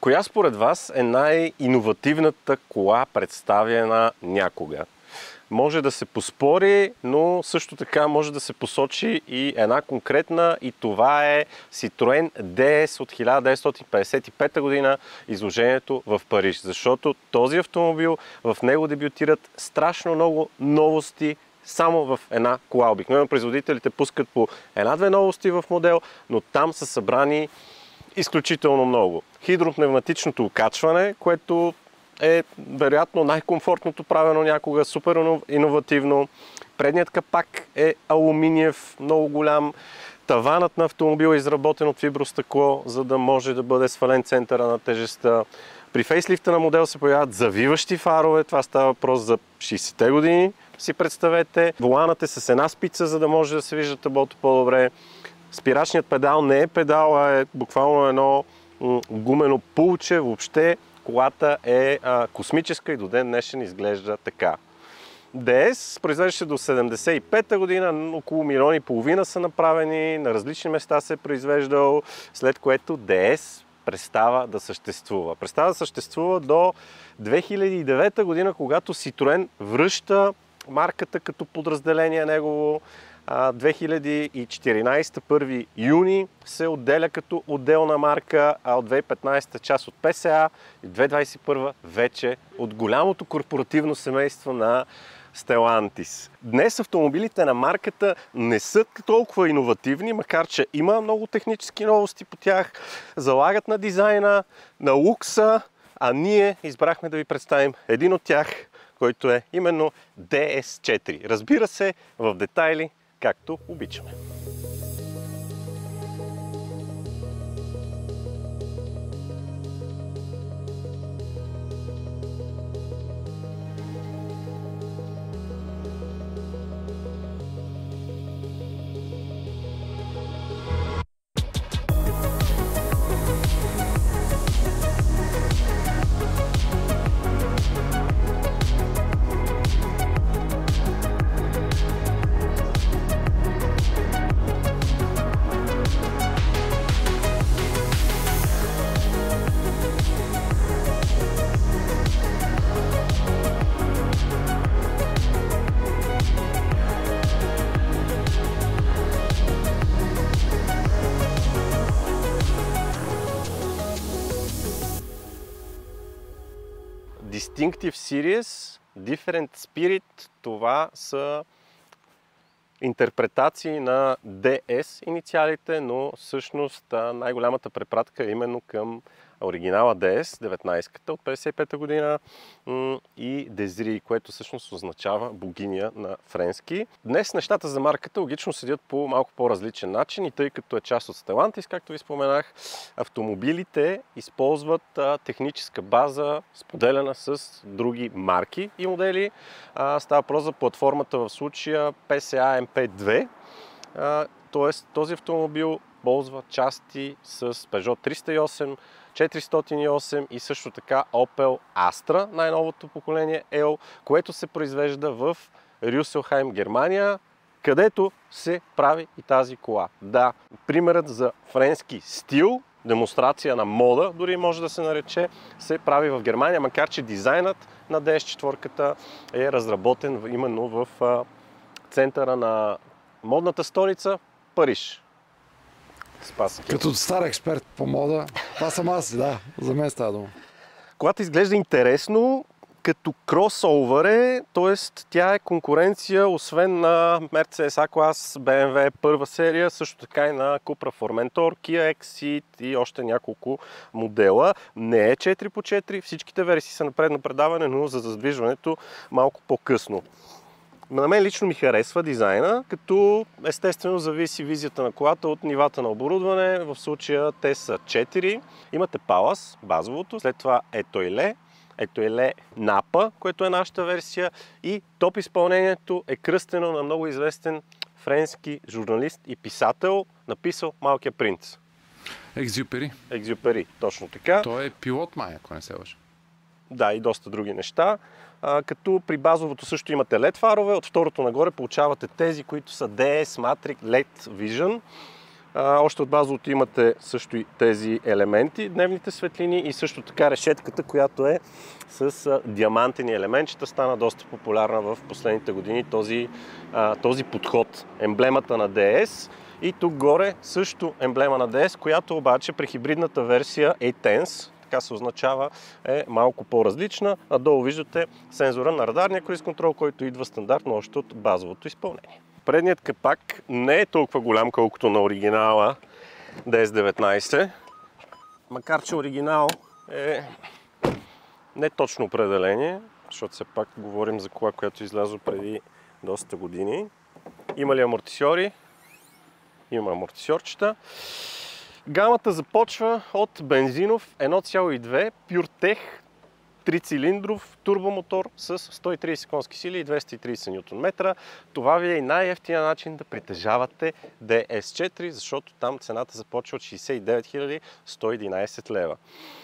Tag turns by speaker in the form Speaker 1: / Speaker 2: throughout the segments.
Speaker 1: Коя според вас е най-иновативната кола, представена някога? Може да се поспори, но също така може да се посочи и една конкретна, и това е Citroën DS от 1955 година, изложението в Париж. Защото този автомобил, в него дебютират страшно много новости само в една кола. Обикновено производителите пускат по една-две новости в модел, но там са събрани изключително много. Хидропневматичното окачване, което е вероятно най-комфортното правено някога, супер иновативно. Предният капак е алуминиев, много голям. Таванът на автомобила е изработен от фибростъкло, за да може да бъде свален центъра на тежестта. При фейслифта на модел се появяват завиващи фарове, това става въпрос за 60-те години, си представете. Воланът е с една спица, за да може да се вижда таблото по-добре. Спирачният педал не е педал, а е буквално едно гумено пулче. Въобще колата е космическа и до ден днешен изглежда така. DS произвеждаше до 75-та година, около 1,5 милиона са направени, на различни места се е произвеждал, след което DS престава да съществува. Престава да съществува до 2009 година, когато Citroën връща марката като подразделение негово. 2014, 1 юни, се отделя като отделна марка, а от 2015 част от ПСА и 2021 вече от голямото корпоративно семейство на Stellantis. Днес автомобилите на марката не са толкова иновативни, макар че има много технически новости по тях, залагат на дизайна, на лукса, а ние избрахме да ви представим един от тях, който е именно DS4. Разбира се, в детайли, както обичаме. Distinctive Series, Different Spirit, това са интерпретации на DS инициалите, но всъщност най-голямата препратка е именно към оригинала DS, 19-ката от 55-та година и Дезри, което всъщност означава богиня на френски. Днес нещата за марката логично седят по малко по-различен начин и тъй като е част от Stellantis, както ви споменах, автомобилите използват техническа база, споделена с други марки и модели. Става въпрос за платформата в случая PSA MP2, т.е. този автомобил ползва части с Peugeot 308, 408 и също така Opel Astra, най-новото поколение L, което се произвежда в Рюселхайм, Германия, където се прави и тази кола. Да, примерът за френски стил, демонстрация на мода, дори може да се нарече, се прави в Германия, макар че дизайнът на DS4 е разработен именно в центъра на модната столица Париж. Спас.
Speaker 2: Като стар експерт по мода, това съм аз, да, за мен става дума.
Speaker 1: Колата изглежда интересно, като кросовър е, т.е. тя е конкуренция, освен на Mercedes A-клас, BMW първа серия, също така и на Cupra Formentor, Kia Exceed и още няколко модела. Не е 4x4, всичките версии са на предно предаване, но за задвижването малко по-късно. На мен лично ми харесва дизайна, като естествено зависи визията на колата от нивата на оборудване. В случая те са 4. Имате Palace, базовото, след това Etoile Napa, което е нашата версия, и топ изпълнението е кръстено на много известен френски журналист и писател, написал Малкия принц.
Speaker 2: Екзюпери,
Speaker 1: точно така.
Speaker 2: Той е пилот май, ако не се лъжа.
Speaker 1: Да, и доста други неща. Като при базовото също имате LED фарове, от второто нагоре получавате тези, които са DS Matrix LED Vision. Още от базовото имате също и тези елементи, дневните светлини и също така решетката, която е с диамантени елементчета. Стана доста популярна в последните години този подход. Емблемата на DS и тук горе също емблема на DS, която обаче при хибридната версия A-Tense, така се означава, е малко по-различна. А долу виждате сензора на радарния круиз контрол, който идва стандартно още от базовото изпълнение. Предният капак не е толкова голям, колкото на оригинала DS19, макар че оригинал е не точно определение, защото все пак говорим за кола, която излязла преди доста години. Има ли амортисьори? Има амортисьорчета. Гамата започва от бензинов 1.2 PureTech 3-цилиндров турбомотор с 130 конски сили и 230 Нм. Това ви е и най-евтиният начин да притежавате DS4, защото там цената започва от 69 111 лева.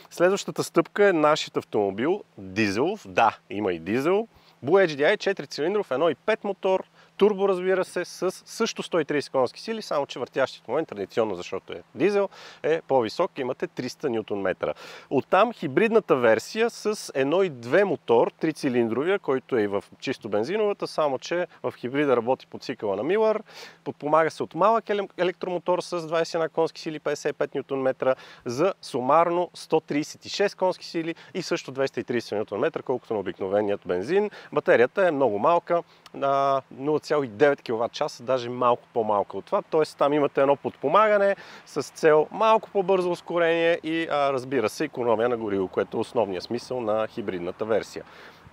Speaker 1: Следващата стъпка е нашият автомобил, дизелов. Да, има и дизел. Blue HDI 4-цилиндров 1.5 мотор. Турбо, разбира се, с също 130 конски сили, само че въртящият момент, традиционно, защото е дизел, е по-висок, имате 300 Нм. Оттам хибридната версия с 1.2 мотор, 3-цилиндровия, който е и в чисто бензиновата, само че в хибрида работи по цикъла на Милър, подпомага се от малък електромотор с 21 конски сили, 55 Нм, за сумарно 136 конски сили и също 230 Нм, колкото на обикновеният бензин. Батерията е много малка, на 0,9 кВт, даже малко по-малка от това. Т.е. там имате едно подпомагане с цел малко по-бързо ускорение и разбира се икономия на гориво, което е основният смисъл на хибридната версия.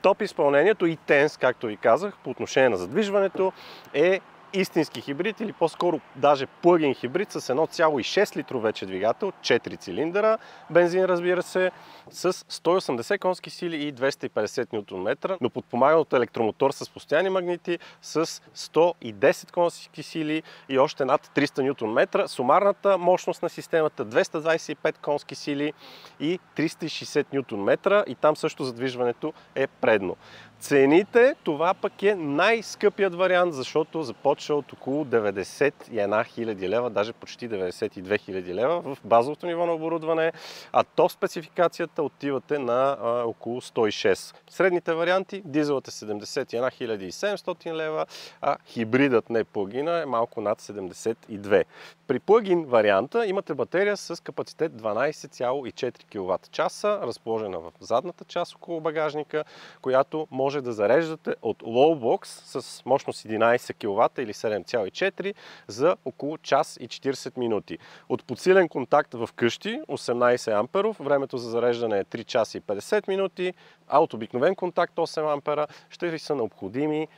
Speaker 1: Топ изпълнението и Tense, както ви казах, по отношение на задвижването е истински хибрид или по-скоро даже плъгин хибрид с 1,6 литров вече двигател, 4 цилиндъра, бензин, разбира се, с 180 конски сили и 250 Нм, но подпомаган от електромотор с постоянни магнити с 110 конски сили и още над 300 Нм. Сумарната мощност на системата 225 конски сили и 360 Нм и там също задвижването е предно. Цените, това пък е най-скъпият вариант, защото започва от около 91 000 лева, даже почти 92 000 лева в базовото ниво на оборудване, а топ спецификацията отивате на около 106. Средните варианти, дизелът е 71 700 лева, а хибридът, не плагина, е малко над 72. При плагин варианта имате батерия с капацитет 12,4 кВт, разположена в задната част около багажника, която може да зареждате от Lowbox с мощност 11 кВт или 7,4 за около час и 40 минути. От подсилен контакт в къщи 18 амперов, времето за зареждане е 3 часа и 50 минути, а от обикновен контакт 8 ампера ще ви са необходими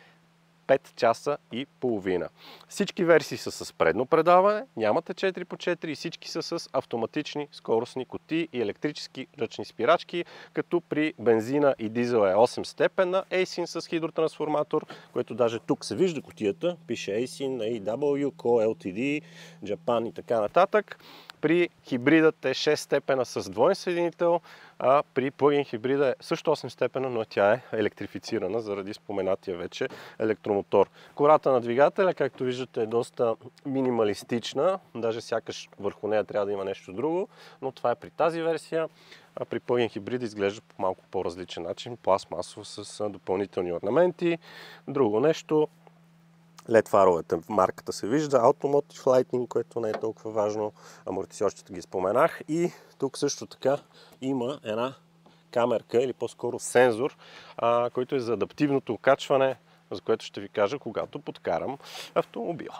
Speaker 1: 5 часа и половина. Всички версии са с предно предаване, нямате 4x4 и всички са с автоматични скоростни кутии и електрически ръчни спирачки, като при бензина и дизел е 8 степена, Aisin с хидротрансформатор, което даже тук се вижда кутията, пише Aisin, AEW, Co, LTD, Japan и така нататък. При хибридът е 6 степена с двоен съединител, а при плъгин хибрида е също 8 степена, но тя е електрифицирана заради споменатия вече електромотор. Кората на двигателя, както виждате, е доста минималистична, даже сякаш върху нея трябва да има нещо друго, но това е при тази версия. А при плъгин хибрид изглежда по малко по-различен начин, пластмасово с допълнителни орнаменти. Друго нещо, LED фаровете, марката се вижда, Automotive Lighting, което не е толкова важно, амортисьорчета ги споменах, и тук също така има една камерка или по-скоро сензор, който е за адаптивното окачване, за което ще ви кажа, когато подкарам автомобила.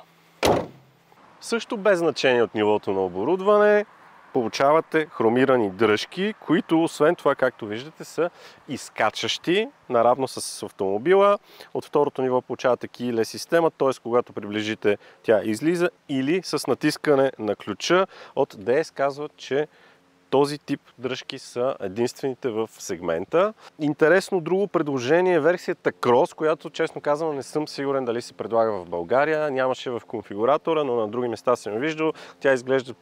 Speaker 1: Също без значение от нивото на оборудване, получавате хромирани дръжки, които освен това, както виждате, са изкачащи наравно с автомобила. От второто ниво получавате keyless система, т.е. когато приближите, тя излиза, или с натискане на ключа. От DS казват, че този тип дръжки са единствените в сегмента. Интересно друго предложение е версията Cross, която честно казано не съм сигурен дали се предлага в България. Нямаше в конфигуратора, но на други места съм виждал. Тя изглежда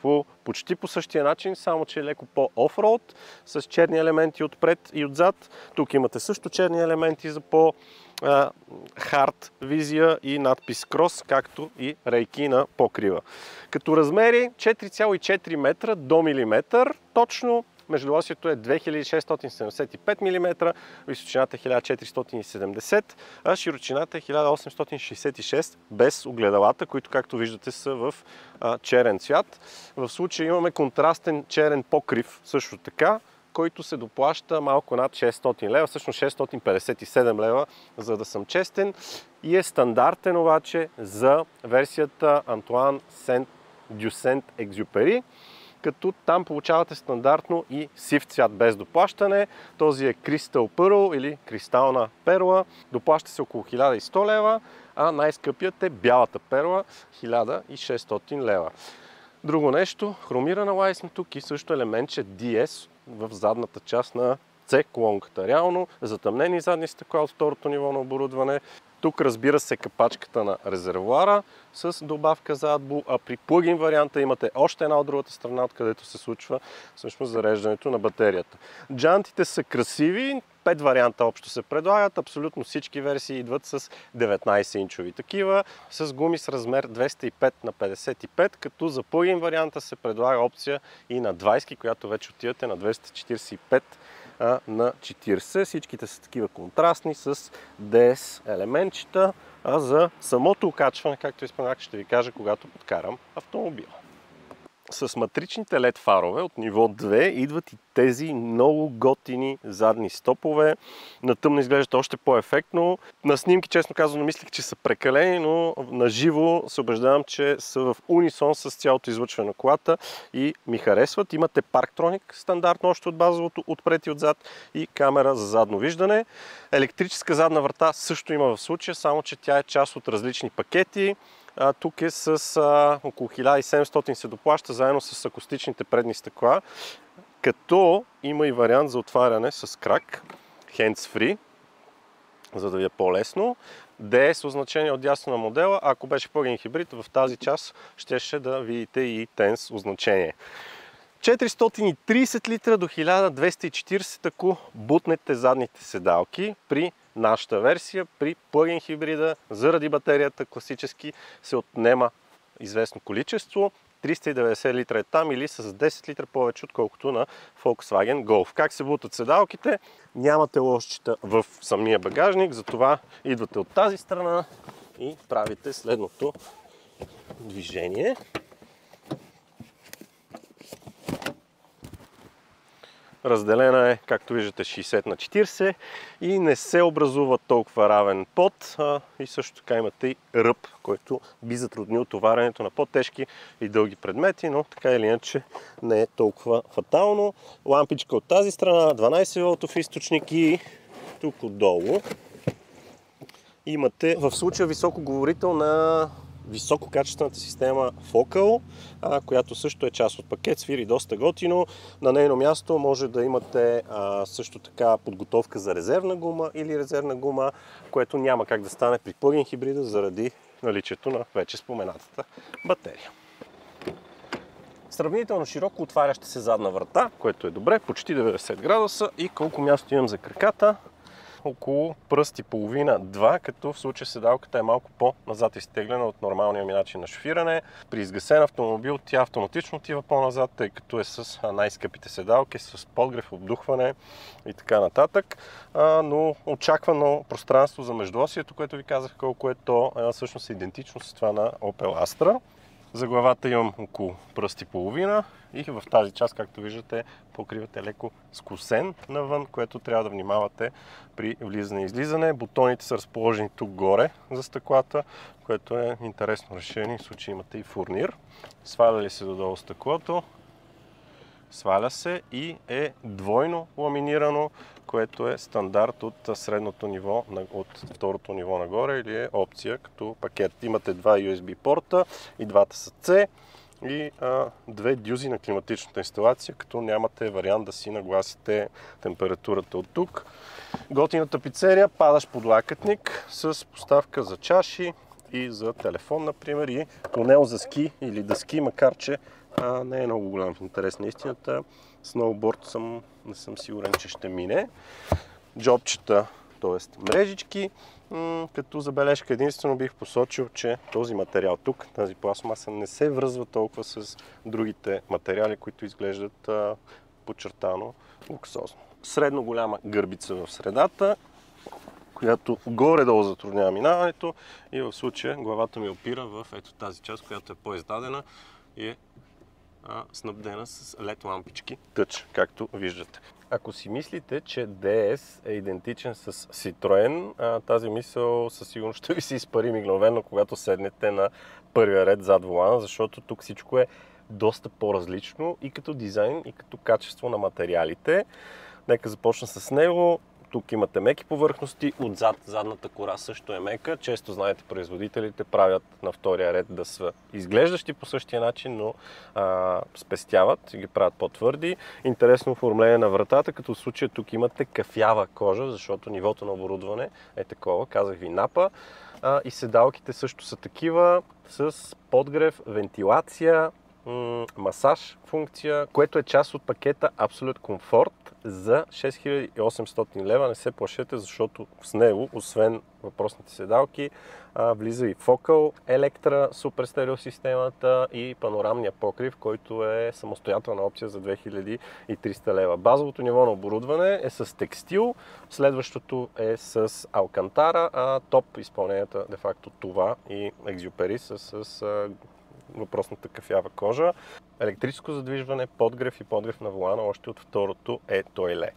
Speaker 1: почти по същия начин, само че е леко по-оффроуд, с черни елементи отпред и отзад. Тук имате също черни елементи за Hard визия и надпис Cross, както и рейки на покрива. Като размери 4,4 метра до милиметър, точно междуосието е 2675 мм, височината е 1470, а широчината е 1866 без огледалата, които, както виждате, са в черен цвят. В случая имаме контрастен черен покрив също така, който се доплаща малко над 600 лева, всъщност 657 лева, за да съм честен, и е стандартен обаче за версията Антуан Сент Екзюпери, като там получавате стандартно и сив цвят без доплащане. Този е Crystal Pearl или кристална перла. Доплаща се около 1100 лева, а най-скъпият е бялата перла 1600 лева. Друго нещо, хромирана лайсна тук и също елементче DS в задната част на C колонката. Реално затъмнени задни стъкла от второто ниво на оборудване. Тук, разбира се, капачката на резервоара с добавка за AdBlue, а при плъгин варианта имате още една от другата страна, откъдето се случва всъщност зареждането на батерията. Джантите са красиви, 5 варианта общо се предлагат, абсолютно всички версии идват с 19-инчови такива, с гуми с размер 205 на 55, като за плъгин варианта се предлага опция и на 20, която вече отивате на 245 на 40. Всичките са такива контрастни с DS елементчета, а за самото окачване, както изпоменах, ще ви кажа, когато подкарам автомобила. С матричните LED фарове от ниво 2 идват и тези много готини задни стопове. На тъмно изглеждат още по-ефектно. На снимки, честно казано, мислих, че са прекалени, но на живо се убеждавам, че са в унисон с цялото излъчване на колата и ми харесват. Имате Parktronic стандартно още от базовото, отпред и отзад, и камера за задно виждане. Електрическа задна врата също има в случая, само че тя е част от различни пакети. Тук е с около 1700 се доплаща, заедно с акустичните предни стъкла, като има и вариант за отваряне с крак, hands-free, за да ви е по-лесно. DS означение от дясно на модела, ако беше плъгин хибрид, в тази част щеше да видите и TENS означение. 430 литра до 1240, ако бутнете задните седалки. При нашата версия, при плъгин хибрида, заради батерията класически се отнема известно количество. 390 литра е там, или с 10 литра повече, отколкото на Volkswagen Golf. Как се бутат седалките? Нямате лошчета в самия багажник, затова идвате от тази страна и правите следното движение. Разделена е, както виждате, 60 на 40 и не се образува толкова равен пот. И също така имате и ръб, който би затруднил товаренето на по-тежки и дълги предмети, но така или иначе не е толкова фатално. Лампичка от тази страна, 12 волтов източник, и тук отдолу имате в случая високоговорител на висококачествената система Focal, която също е част от пакет, свири доста готино. На нейно място може да имате също така подготовка за резервна гума или резервна гума, което няма как да стане при плъгин хибрида заради наличието на вече споменатата батерия. Сравнително широко отваряща се задна врата, което е добре, почти 90 градуса, и колко място имам за краката? Около пръст и половина-2, като в случая седалката е малко по-назад изтеглена от нормалния ми начин на шофиране. При изгасен автомобил тя автоматично отива по-назад, тъй като е с най-скъпите седалки, с подгрев, обдухване и така нататък. Но очаквано пространство за междуосието, което ви казах колко е, то всъщност е идентично с това на Opel Astra. За главата имам около пръст и половина и в тази част, както виждате, покривът е леко скосен навън, което трябва да внимавате при влизане и излизане. Бутоните са разположени тук горе за стъклата, което е интересно решение, в случай имате и фурнир. Сваля ли се додолу стъклото? Сваля се и е двойно ламинирано, което е стандарт от средното ниво, от второто ниво нагоре, или е опция като пакет. Имате два USB порта, и двата са C, и две дюзи на климатичната инсталация, като нямате вариант да си нагласите температурата от тук. Готина тапицерия, падащ подлакътник с поставка за чаши и за телефон, например, и тунел за ски или дъски, макар че не е много голям в интерес на истината. Сноуборд не съм сигурен, че ще мине. Джобчета т.е. мрежички. Като забележка единствено бих посочил, че този материал тук, тази пластмаса, не се връзва толкова с другите материали, които изглеждат подчертано луксозно. Средно голяма гърбица в средата, която горе-долу затруднява минаването, и в случая главата ми опира в ето тази част, която е по-издадена и е снабдена с LED лампички Touch, както виждате. Ако си мислите, че DS е идентичен с Citroen, тази мисъл със сигурност ще ви се изпари мигновено, когато седнете на първия ред зад волана, защото тук всичко е доста по-различно и като дизайн, и като качество на материалите. Нека започна с него. Тук имате меки повърхности, отзад задната кора също е мека. Често, знаете, производителите правят на втория ред да са изглеждащи по същия начин, но спестяват и ги правят по-твърди. Интересно оформление на вратата, като в случая тук имате кафява кожа, защото нивото на оборудване е такова, казах ви, напа. И седалките също са такива, с подгрев, вентилация, масаж функция, което е част от пакета Absolute Comfort за 6800 лева. Не се плашете, защото с него, освен въпросните седалки, влиза и Focal, Electra, супер стереосистемата и панорамния покрив, който е самостоятелна опция за 2300 лева. Базовото ниво на оборудване е с текстил, следващото е с алкантара, а топ изпълненията де-факто това и Exuperi са с въпросната кафява кожа. Електрическо задвижване, подгрев и подгрев на волана, още от второто е тойле.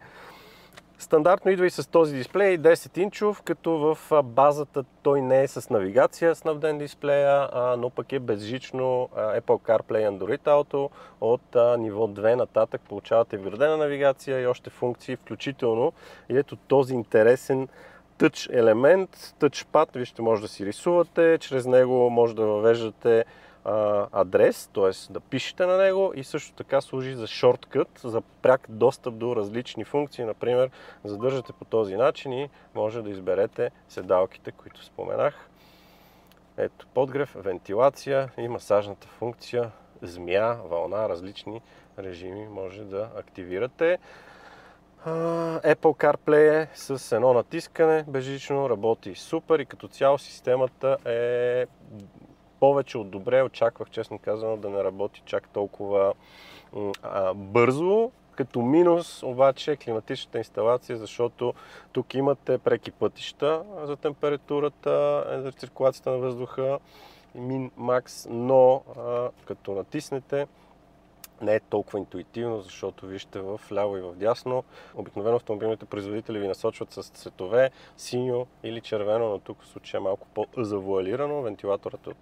Speaker 1: Стандартно идва и с този дисплей 10-инчов, като в базата той не е с навигация снабден дисплея, но пък е безжично Apple CarPlay и Android Auto. От ниво 2 нататък получавате вградена навигация и още функции, включително и ето този интересен тъч елемент, тъчпад. Вижте, може да си рисувате, чрез него може да въвеждате адрес, т.е. да пишете на него, и също така служи за шорткът, за пряк достъп до различни функции. Например, задържате по този начин и може да изберете седалките, които споменах. Ето подгрев, вентилация и масажната функция, змия, вълна, различни режими може да активирате. Apple CarPlay е с едно натискане, безжично работи супер и като цяло системата е повече от добре. Очаквах, честно казано, да не работи чак толкова бързо. Като минус обаче е климатичната инсталация, защото тук имате преки пътища за температурата, за циркулацията на въздуха, min-max, но като натиснете не е толкова интуитивно, защото вижте в ляво и в дясно. Обикновено автомобилните производители ви насочват с цветове синьо или червено, но тук в случая е малко по-завуалирано. Вентилаторът от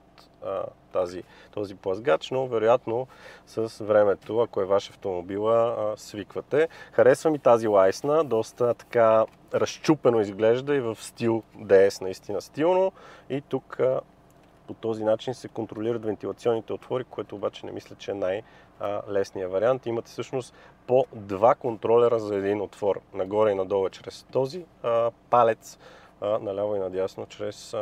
Speaker 1: този плъзгач, но вероятно с времето, ако е ваш автомобила, свиквате. Харесва ми тази лайсна, доста така разчупено изглежда и в стил DS, наистина стилно. И тук по този начин се контролират вентилационните отвори, което обаче не мисля, че е най-лесният вариант. Имате всъщност по два контролера за един отвор, нагоре и надолу чрез този палец, наляво и надясно чрез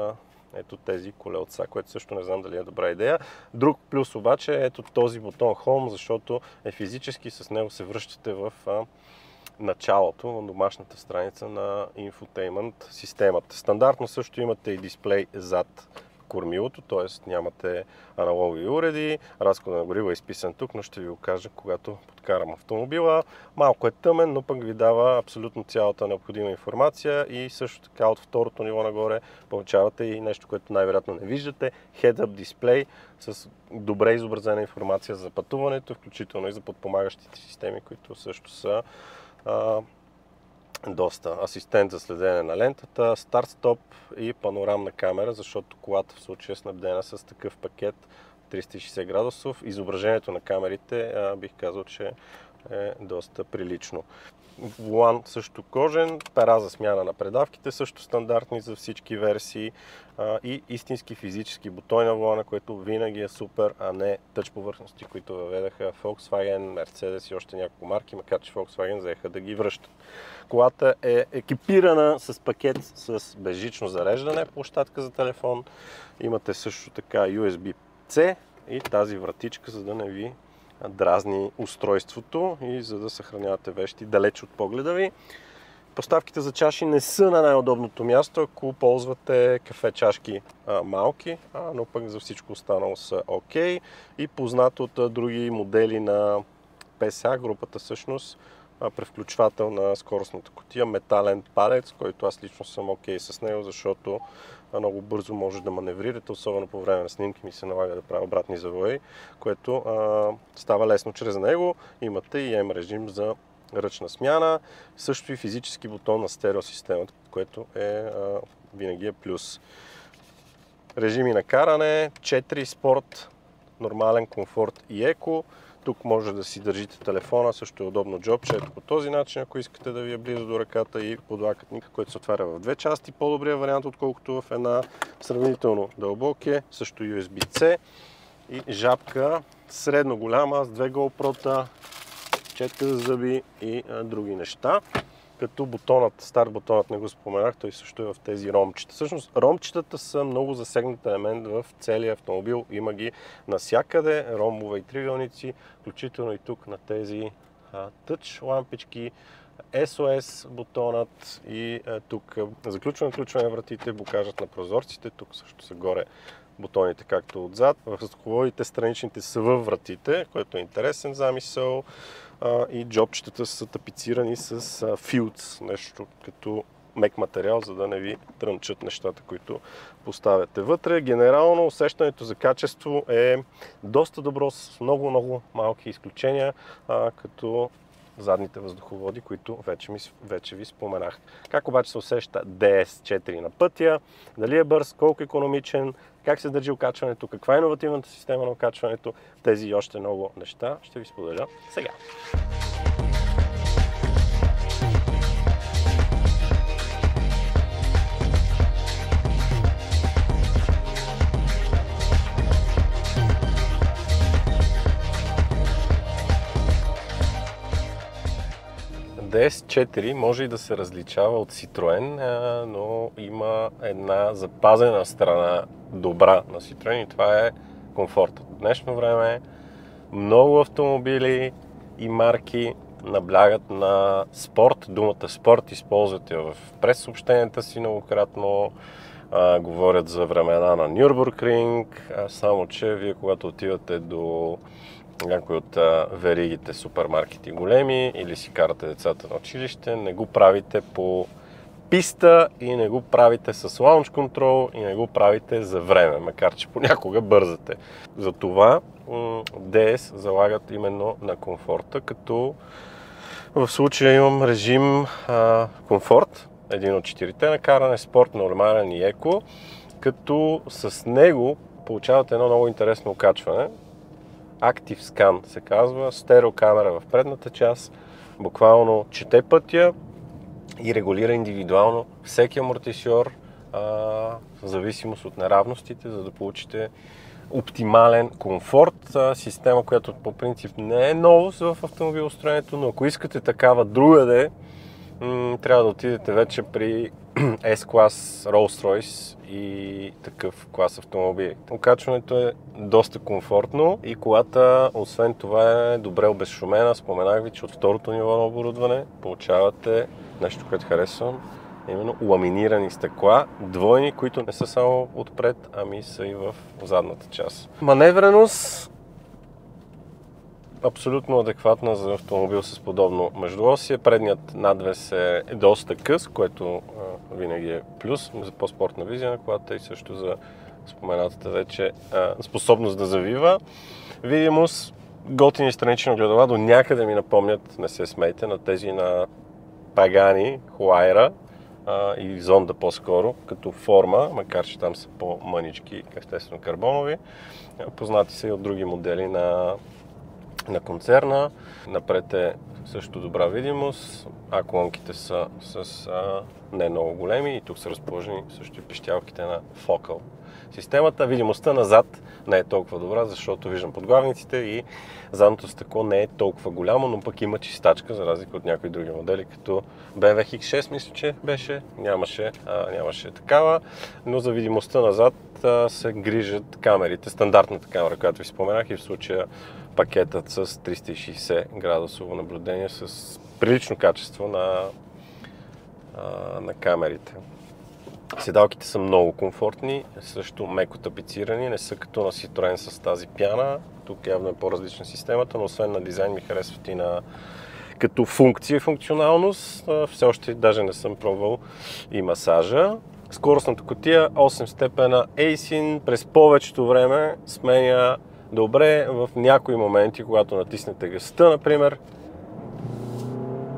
Speaker 1: ето тези колелца, което също не знам дали е добра идея. Друг плюс обаче е ето този бутон Home, защото е физически, с него се връщате в началото на домашната страница на Infotainment системата. Стандартно също имате и дисплей зад кормилото, т.е. нямате аналогови уреди. Разходът на гориво е изписан тук, но ще ви го кажа, когато подкарам автомобила. Малко е тъмен, но пък ви дава абсолютно цялата необходима информация и също така от второто ниво нагоре получавате и нещо, което най-вероятно не виждате. Head-up дисплей с добре изобразена информация за пътуването, включително и за подпомагащите системи, които също са доста. Асистент за следене на лентата, старт-стоп и панорамна камера, защото колата в случая е снабдена с такъв пакет 360 градусов. Изображението на камерите бих казал, че е доста прилично. Волан също кожен, пера за смяна на предавките също стандартни за всички версии и истински физически бутони на волана, което винаги е супер, а не тъч повърхности, които въведаха Volkswagen, Mercedes и още няколко марки, макар че Volkswagen заеха да ги връщат. Колата е екипирана с пакет с безжично зареждане, площадка за телефон. Имате също така USB-C и тази вратичка, за да не ви дразни устройството и за да съхранявате вещи далеч от погледа ви. Поставките за чаши не са на най-удобното място, ако ползвате кафе чашки малки, но пък за всичко останало са окей. И познато от други модели на PSA, групата всъщност, превключвател на скоростната кутия, метален палец, който аз лично съм окей с него, защото много бързо може да маневрирате, особено по време на снимки ми се налага да правя обратни завои, което става лесно чрез него. Имате и M режим за ръчна смяна, също и физически бутон на стереосистемата, което винаги е плюс. Режими на каране, 4 спорт, нормален, комфорт и еко. Тук може да си държите телефона, също е удобно джобче. Ето по този начин, ако искате да ви е близо до ръката, и подлакътник, който се отваря в две части. По-добрия вариант, отколкото в една. Сравнително дълбок е, също USB-C и жабка средно голяма с 2 GoPro-та, четка за зъби и други неща. Като стар бутонът не го споменах, той също е в тези ромчета. Всъщност ромчетата са много засегнат елемент в целия автомобил. Има ги навсякъде, ромове и триъгълници, включително и тук на тези тъч лампички, SOS бутонът и тук заключване вратите, блокажът на прозорците, тук също са горе бутоните, както отзад. В ръководите страничните са във вратите, което е интересен замисъл. И джобчетата са тапицирани с филдс, нещо като мек материал, за да не ви трънчат нещата, които поставяте вътре. Генерално усещането за качество е доста добро, с много малки изключения, като задните въздуховоди, които вече ви споменах. Как обаче се усеща DS4 на пътя, дали е бърз, колко икономичен, как се държи окачването, каква е иновативната система на окачването, тези и още много неща ще ви споделя сега. DS4 може и да се различава от Citroen, но има една запазена страна добра на Citroen и това е комфортът. В днешно време много автомобили и марки наблягат на спорт. Думата спорт използват я в прес-съобщенията си многократно. Говорят за времена на Нюрбургринг, само че вие когато отивате до някои от веригите супермаркети големи или си карате децата на училище, не го правите по писта и не го правите с лаунч контрол и не го правите за време, макар че понякога бързате. Затова DS залагат именно на комфорта, като в случая имам режим комфорт, един от 4-те на каране, спорт, нормален и еко, като с него получавате едно много интересно окачване. Active Scan се казва, стереокамера в предната част, буквално чете пътя и регулира индивидуално всеки амортисьор в зависимост от неравностите, за да получите оптимален комфорт. Система, която по принцип не е новост в автомобилостроенето, но ако искате такава другаде, трябва да отидете вече при S-клас Rolls-Royce и такъв клас автомобили. Окачването е доста комфортно и колата, освен това, е добре обезшумена. Споменах ви, че от второто ниво на оборудване получавате нещо, което харесвам, именно ламинирани стъкла, двойни, които не са само отпред, ами са и в задната част. Маневреност абсолютно адекватна за автомобил с подобно междуосие. Предният надвес е доста къс, което винаги е плюс за по-спортна визия на колата и също за споменатата вече способност да завива. Видимост, готини странични огледала до някъде ми напомнят, не се смейте, на тези на Пагани, Хуайра и Зонда по-скоро, като форма, макар че там са по-мънички, естествено карбонови. Познати са и от други модели на концерна. Напред е също добра видимост, колонките са с не много големи и тук са разположени също и пищялките на Focal. Системата, видимостта назад не е толкова добра, защото виждам подглавниците и задното стъкло не е толкова голямо, но пък има чистачка, за разлика от някои други модели, като BMW X6 мисля, че беше, нямаше такава, но за видимостта назад се грижат камерите, стандартната камера, която ви споменах и в случая пакетът с 360 градусово наблюдение с прилично качество на камерите. Седалките са много комфортни, също меко тапицирани, не са като на Citroen с тази пяна. Тук явно е по-различна системата, но освен на дизайн ми харесват и като функция и функционалност. Все още даже не съм пробвал и масажа. Скоростната кутия 8 степена Aisin през повечето време сменя добре. В някои моменти, когато натиснете газта, например,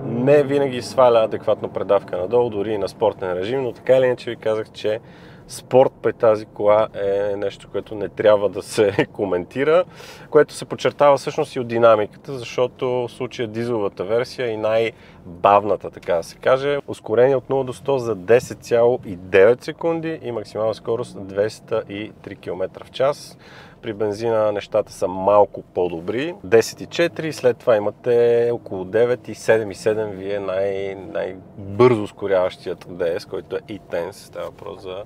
Speaker 1: не винаги сваля адекватно предавка надолу, дори и на спортен режим, но така или иначе ви казах, че спорт при тази кола е нещо, което не трябва да се коментира, което се подчертава всъщност и от динамиката, защото в случая дизеловата версия и най-бавната, така да се каже, ускорение от 0 до 100 за 10,9 секунди и максимална скорост 203 км в час. При бензина нещата са малко по-добри. 10,4, след това имате около 9 и 7,7 ви е най-бързо ускоряващият DS, който е E-Tense. Става въпрос за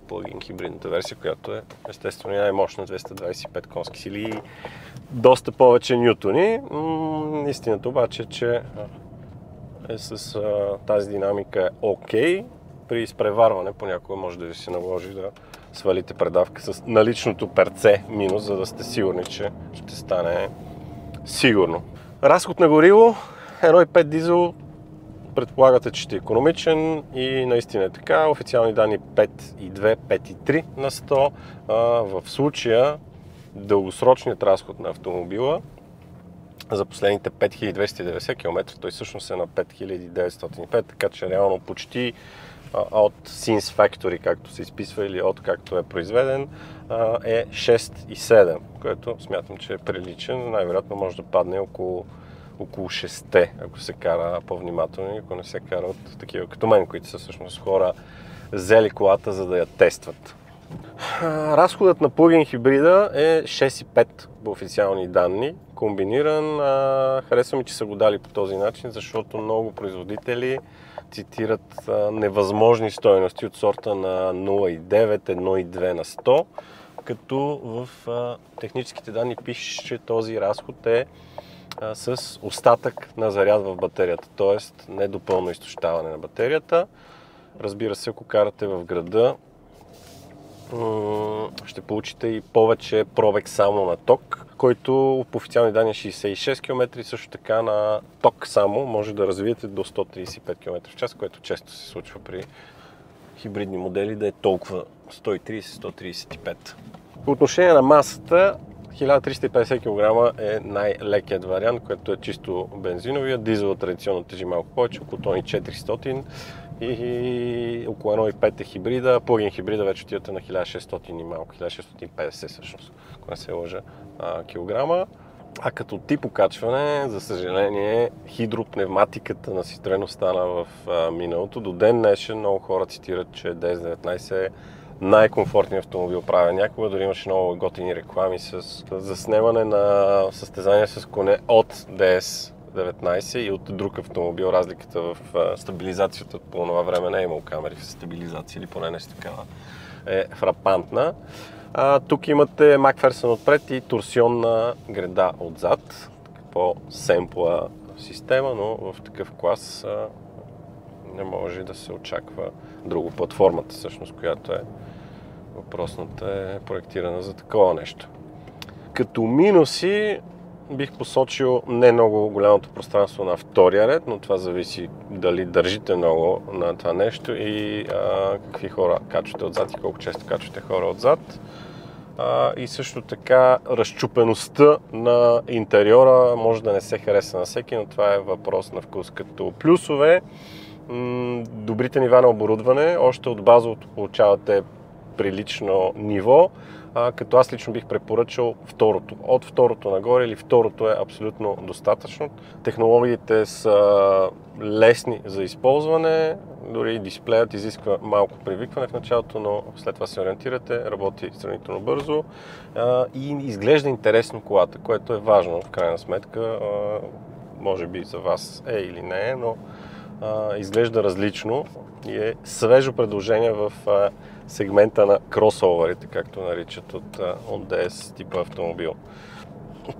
Speaker 1: плагин хибридната версия, която е естествено най-мощна, 225 конски сили и доста повече нютони. Истината обаче, че с тази динамика е окей. При изпреварване понякога може да ви се наложи да свалите предавка с наличното перце минус, за да сте сигурни, че ще стане сигурно. Разход на гориво, 1,5 дизел, предполагате, че ще е икономичен и наистина е така. Официални данни 5,2, 5,3 на 100. В случая дългосрочният разход на автомобила за последните 5290 км, той всъщност е на 5905, така че реално почти от Since Factory, както се изписва, или от както е произведен, е 6,7, което смятам, че е приличен. Най-вероятно може да падне около 6, ако се кара по-внимателно, ако не се кара от такива като мен, които са всъщност хора взели колата, за да я тестват. Разходът на плагин хибрида е 6,5 по официални данни, комбиниран. Харесва ми, че са го дали по този начин, защото много производители цитират невъзможни стойности от сорта на 0,9, 1,2 на 100, като в техническите данни пише, че този разход е с остатък на заряд в батерията, т.е. не допълно изтощаване на батерията. Разбира се, ако карате в града, ще получите и повече пробег само на ток, който по официални данни е 66 км и също така на ток само може да развиете до 135 км в час, което често се случва при хибридни модели да е толкова 130-135. По отношение на масата, 1350 кг е най-лекият вариант, който е чисто бензиновия. Дизелът традиционно тежи малко повече, около тонни 400 и около 1,5 е хибрида. Плагин хибрида вече отивате на 1600 и малко, 1650 всъщност, ако не се лъжа, килограма. А като тип окачване, за съжаление, хидропневматиката на Citroen остана в миналото. До ден днешен много хора цитират, че DS19 е най-комфортният автомобил правя някога. Дори имаше много готини реклами с заснемане на състезания с коне от DS19 и от друг автомобил. Разликата в стабилизацията по това време не е имал камери в стабилизация или поне нещо такава е фрапантна. Тук имате Макферсън отпред и торсионна греда отзад. По-семпла система, но в такъв клас не може да се очаква друго. Платформата всъщност, която е въпросната, е проектирана за такова нещо. Като минуси бих посочил не много голямото пространство на втория ред, но това зависи дали държите много на това нещо и какви хора качвате отзад и колко често качвате хора отзад. И също така разчупеността на интериора може да не се хареса на всеки, но това е въпрос на вкус. Като плюсове, добрите нива на оборудване, още от базовото получавате прилично ниво, като аз лично бих препоръчал второто. От второто нагоре или второто е абсолютно достатъчно. Технологиите са лесни за използване, дори дисплеят изисква малко привикване в началото, но след това се ориентирате, работи сравнително бързо и изглежда интересно колата, което е важно в крайна сметка. Може би за вас е или не е, но изглежда различно и е свежо предложение в сегмента на кросоверите, както наричат от DS типа автомобил.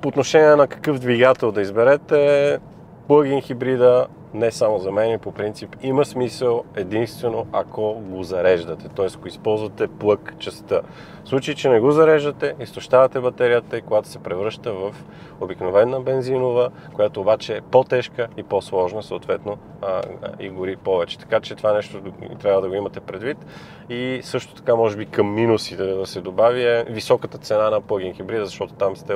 Speaker 1: По отношение на какъв двигател да изберете, плагин хибрида не само за мен, по принцип има смисъл единствено ако го зареждате, т.е. ако използвате плъг частта. В случай, че не го зареждате, изтощавате батерията и колата се превръща в обикновена бензинова, която обаче е по-тежка и по-сложна, съответно и гори повече. Така че това нещо трябва да го имате предвид. И също така, може би към минусите да се добави е високата цена на плагин хибрида, защото там сте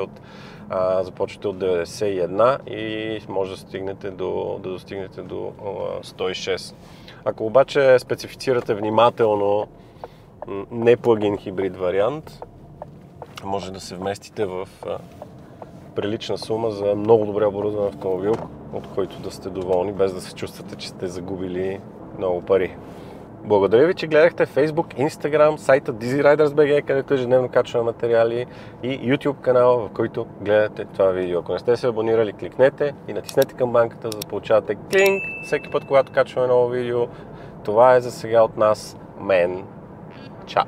Speaker 1: започвате от 91 и може да достигнете до 106. Ако обаче специфицирате внимателно не плагин хибрид вариант, може да се вместите в прилична сума за много добре оборудван автомобил, от който да сте доволни, без да се чувствате, че сте загубили много пари. Благодаря ви, че гледахте Facebook, Instagram, сайта DizyRiders.bg, където ежедневно качваме материали, и YouTube канала, в който гледате това видео. Ако не сте се абонирали, кликнете и натиснете камбанката, за да получавате клинк всеки път, когато качваме ново видео. Това е за сега от нас. Чао!